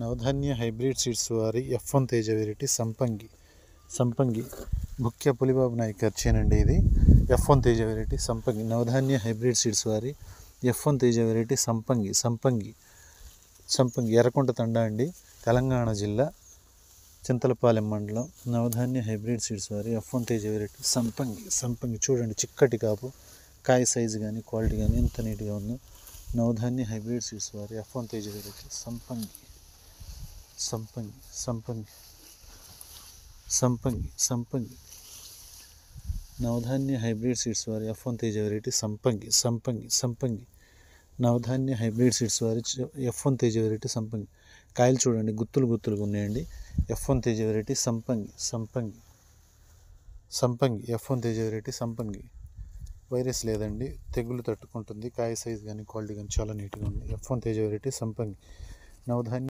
Navadhanya hybrid seeds వారి F1 Teja variety సంపంగి ముఖ్య పులిబాబు నాయక్ వచ్చేనండి. ఇది F1 తేజ వెరైటీ సంపంగి. నవధాన్య హైబ్రిడ్ సీడ్స్ వారి F1 తేజ వెరైటీ సంపంగి ఎర్రకుంట తండా అండి, తెలంగాణ జిల్లా, చింతలపాలెం మండలం. నవధాన్య హైబ్రిడ్ సీడ్స్ వారి F1 తేజ వెరైటీ సంపంగి చూడండి, చిక్కటి కాపు, కాయ సైజు కానీ క్వాలిటీ కానీ ఎంత నీట్గా ఉందో. నవధాన్య హైబ్రిడ్ సీడ్స్ వారి F1 తేజ వెరైటీ సంపంగి. నవధాన్య హైబ్రిడ్ సీడ్స్ వారి F1 తేజ వెరైటీ సంపంగి. నవధాన్య హైబ్రిడ్ సీడ్స్ వారి F1 తేజ వెరైటీ సంపంగి. కాయలు చూడండి, గుత్తులుగా ఉన్నాయండి. F1 తేజ వెరైటీ సంపంగి. F1 తేజ వెరైటీ సంపంగి. వైరస్ లేదండి, తెగులు తట్టుకుంటుంది. కాయ సైజు కానీ క్వాలిటీ కానీ చాలా నీట్గా ఉంది. F1 తేజ వెరైటీ సంపంగి. నవధాన్య